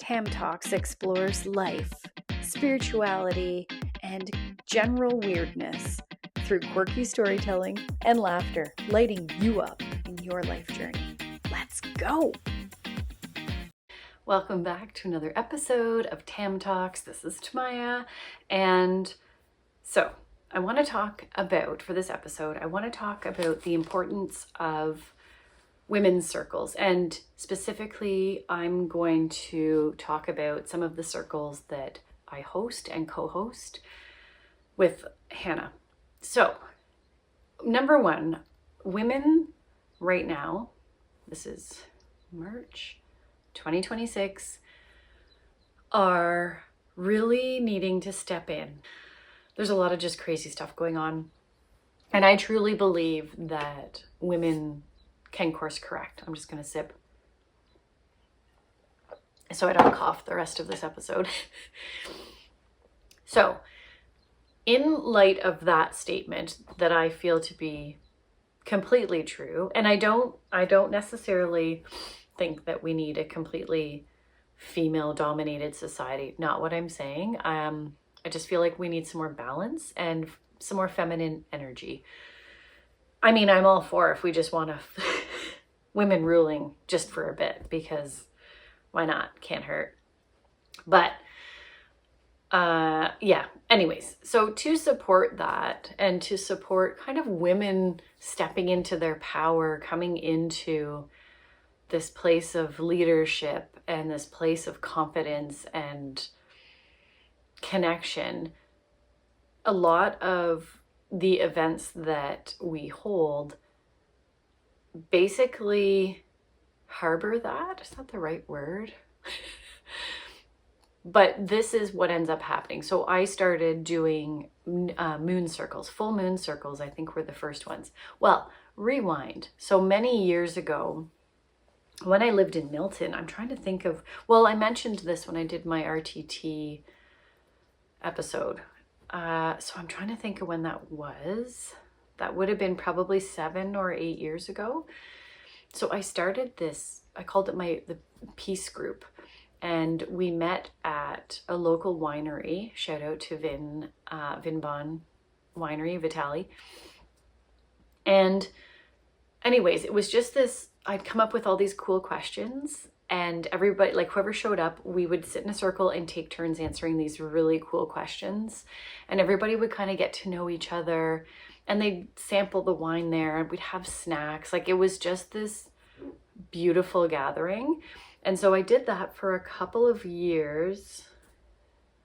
Tam Talks explores life, spirituality, and general weirdness through quirky storytelling and laughter, lighting you up in your life journey. Let's go! Welcome back to another episode of Tam Talks. This is Tamiah, and so I want to talk about, for this episode, I want to talk about the importance of women's circles, and specifically I'm going to talk about some of the circles that I host and co-host with Hannah. So, number one, women right now, this is March 2026, are really needing to step in. There's a lot of just crazy stuff going on. And I truly believe that women can course correct. I'm just going to sip so I don't cough the rest of this episode. So, in light of that statement that I feel to be completely true, and I don't necessarily think that we need a completely female-dominated society. Not what I'm saying. I just feel like we need some more balance and some more feminine energy. I mean, I'm all for if we just want women ruling just for a bit, because why not? Can't hurt. But yeah, anyways, so to support that and to support kind of women stepping into their power, coming into this place of leadership and this place of confidence and connection, a lot of the events that we hold basically harbor that. Is that the right word? But this is what ends up happening. So I started doing moon circles, full moon circles, I think were the first ones. Well, rewind. So many years ago, when I lived in Milton, I'm trying to think of, well, I mentioned this when I did my RTT episode. So I'm trying to think of when that was. That would have been probably 7 or 8 years ago. So I started this, I called it the Peace group. And we met at a local winery. Shout out to Vinbon Winery, Vitali. And anyways, it was just this, I'd come up with all these cool questions, and everybody, like whoever showed up, we would sit in a circle and take turns answering these really cool questions. And everybody would kind of get to know each other, and they'd sample the wine there, and we'd have snacks. Like, it was just this beautiful gathering. And so I did that for a couple of years.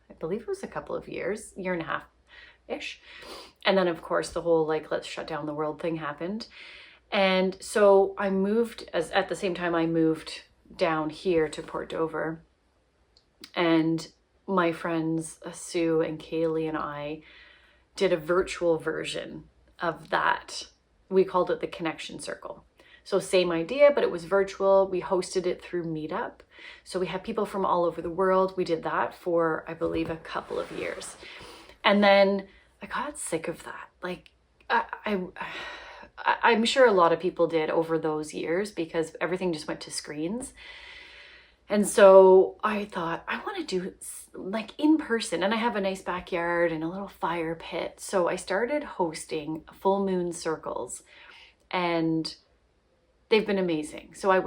I believe it was a couple of years, year and a half-ish. And then, of course, the whole, like, let's shut down the world thing happened. And so I moved, at the same time I moved down here to Port Dover. And my friends, Sue and Kaylee and I, did a virtual version of that. We called it the Connection Circle. So same idea, but it was virtual. We hosted it through Meetup. So we had people from all over the world. We did that for, I believe, a couple of years. And then I got sick of that. Like, I'm sure a lot of people did over those years, because everything just went to screens. And so I thought, I want to do like in person, and I have a nice backyard and a little fire pit. So I started hosting full moon circles, and they've been amazing. So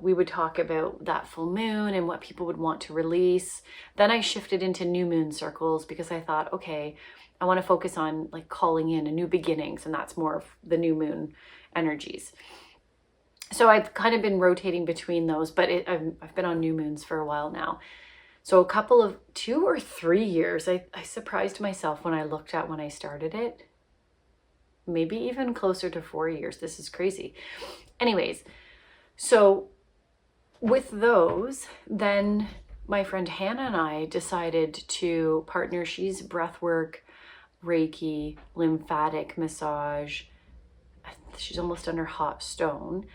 we would talk about that full moon and what people would want to release. Then I shifted into new moon circles, because I thought, okay, I want to focus on like calling in a new beginnings, and that's more of the new moon energies. So I've kind of been rotating between those, but I've been on new moons for a while now. So a couple of 2 or 3 years, I surprised myself when I looked at when I started it. Maybe even closer to 4 years. This is crazy. Anyways, so with those, then my friend Hannah and I decided to partner. She's breathwork, Reiki, lymphatic massage. She's almost done her hot stone.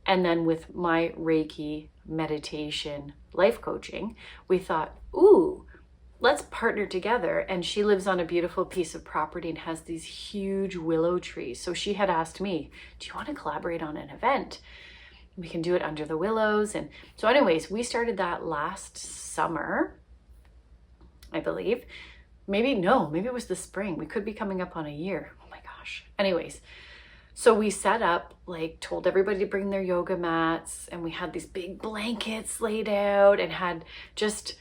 And then with my Reiki, meditation, life coaching, we thought, ooh, let's partner together. And she lives on a beautiful piece of property and has these huge willow trees. So she had asked me, do you want to collaborate on an event? We can do it under the willows. And so anyways, we started that last summer, I believe. Maybe it was the spring. We could be coming up on a year. Oh my gosh. Anyways, so we set up, like, told everybody to bring their yoga mats, and we had these big blankets laid out and had just,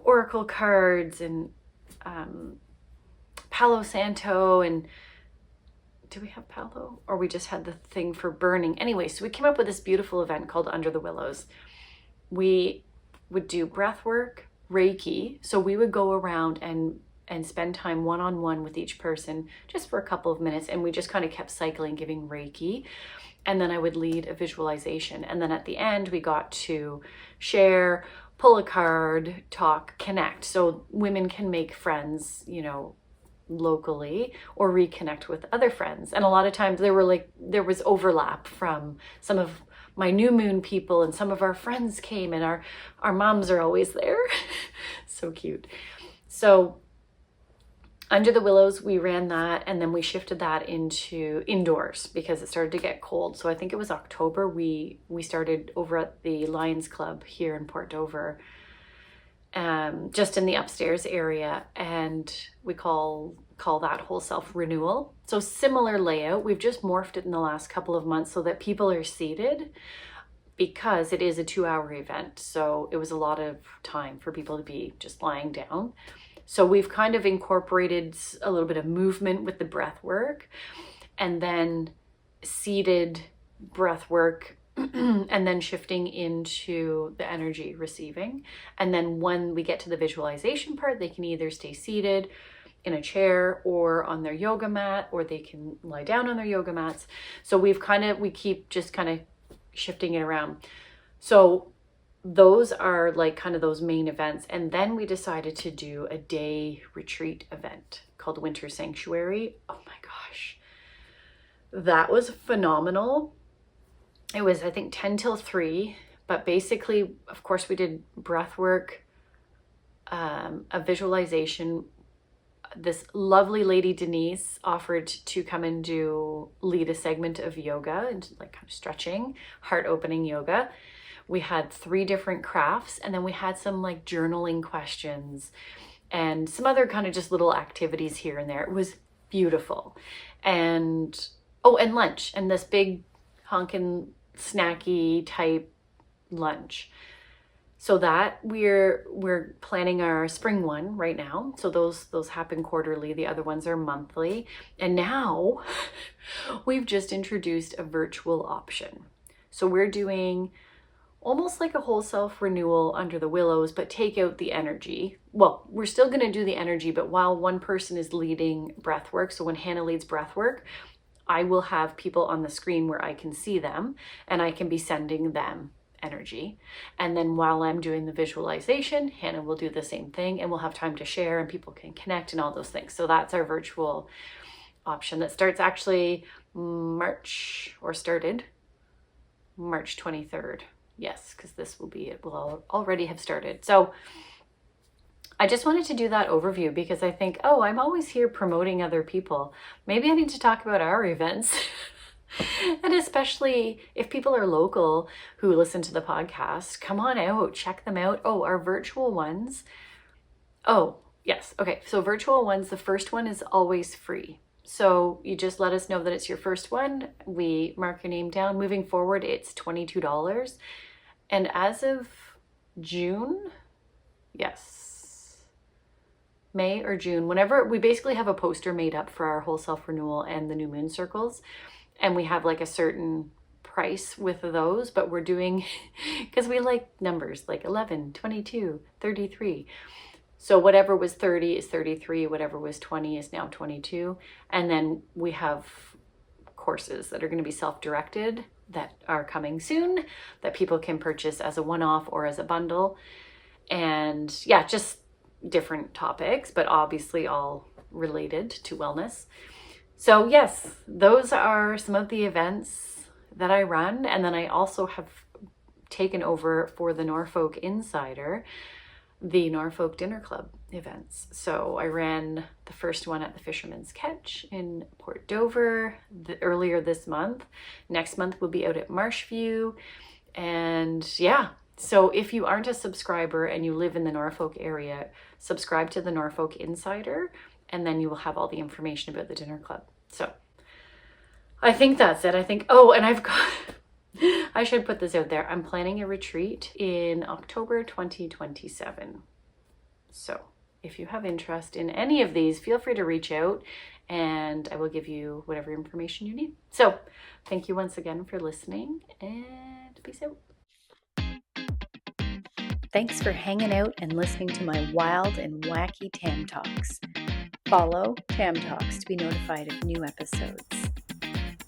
oracle cards and Palo Santo, and do we have Palo? Or we just had the thing for burning. Anyway, so we came up with this beautiful event called Under the Willows. We would do breath work, Reiki. So we would go around and spend time one-on-one with each person just for a couple of minutes. And we just kind of kept cycling, giving Reiki. And then I would lead a visualization. And then at the end, we got to share, pull a card, talk, connect. So women can make friends, locally, or reconnect with other friends. And a lot of times there was overlap from some of my new moon people, and some of our friends came, and our moms are always there. So cute. So Under the Willows, we ran that, and then we shifted that into indoors because it started to get cold. So I think it was October, we started over at the Lions Club here in Port Dover, just in the upstairs area, and we call that whole self renewal. So similar layout. We've just morphed it in the last couple of months so that people are seated, because it is a 2-hour event. So it was a lot of time for people to be just lying down. So we've kind of incorporated a little bit of movement with the breath work, and then seated breath work, and then shifting into the energy receiving. And then when we get to the visualization part, they can either stay seated in a chair or on their yoga mat, or they can lie down on their yoga mats. So we keep just kind of shifting it around. So those are like kind of those main events. And then we decided to do a day retreat event called Winter Sanctuary. Oh my gosh, that was phenomenal. It was, I think, 10 till 3, but basically, of course, we did breath work, a visualization. This lovely lady, Denise, offered to come and lead a segment of yoga and like kind of stretching, heart opening yoga. We had 3 different crafts, and then we had some like journaling questions and some other kind of just little activities here and there. It was beautiful. And lunch, and this big honkin' snacky type lunch. So that we're planning our spring one right now. So those happen quarterly. The other ones are monthly. And now we've just introduced a virtual option. So we're doing almost like a whole self renewal Under the Willows, but take out the energy. Well, we're still going to do the energy, but while one person is leading breath work, so when Hannah leads breath work, I will have people on the screen where I can see them, and I can be sending them energy. And then while I'm doing the visualization, Hannah will do the same thing, and we'll have time to share, and people can connect and all those things. So that's our virtual option that starts actually started March 23rd. Yes, because it will already have started. So I just wanted to do that overview because I think, I'm always here promoting other people. Maybe I need to talk about our events. And especially if people are local who listen to the podcast, come on out, check them out. Our virtual ones. Oh, yes. Okay. So virtual ones, the first one is always free. So you just let us know that it's your first one. We mark your name down. Moving forward, it's $22. And as of June, May or June, whenever, we basically have a poster made up for our whole self renewal and the new moon circles. And we have like a certain price with those, but we're doing, because we like numbers like 11, 22, 33. So whatever was 30 is 33, whatever was 20 is now 22. And then we have courses that are going to be self-directed that are coming soon that people can purchase as a one-off or as a bundle. And just different topics, but obviously all related to wellness. So yes, those are some of the events that I run. And then I also have taken over for the Norfolk Insider, the Norfolk Dinner Club events. So I ran the first one at the Fisherman's Catch in Port Dover earlier this month. Next month we'll be out at Marshview. And yeah, so if you aren't a subscriber and you live in the Norfolk area, subscribe to the Norfolk Insider, and then you will have all the information about the dinner club. So I think that's it. And I've got, I should put this out there. I'm planning a retreat in October 2027. So if you have interest in any of these, feel free to reach out and I will give you whatever information you need. So thank you once again for listening, and peace out. Thanks for hanging out and listening to my wild and wacky Tam Talks. Follow Tam Talks to be notified of new episodes.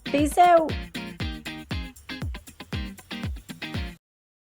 Peace out!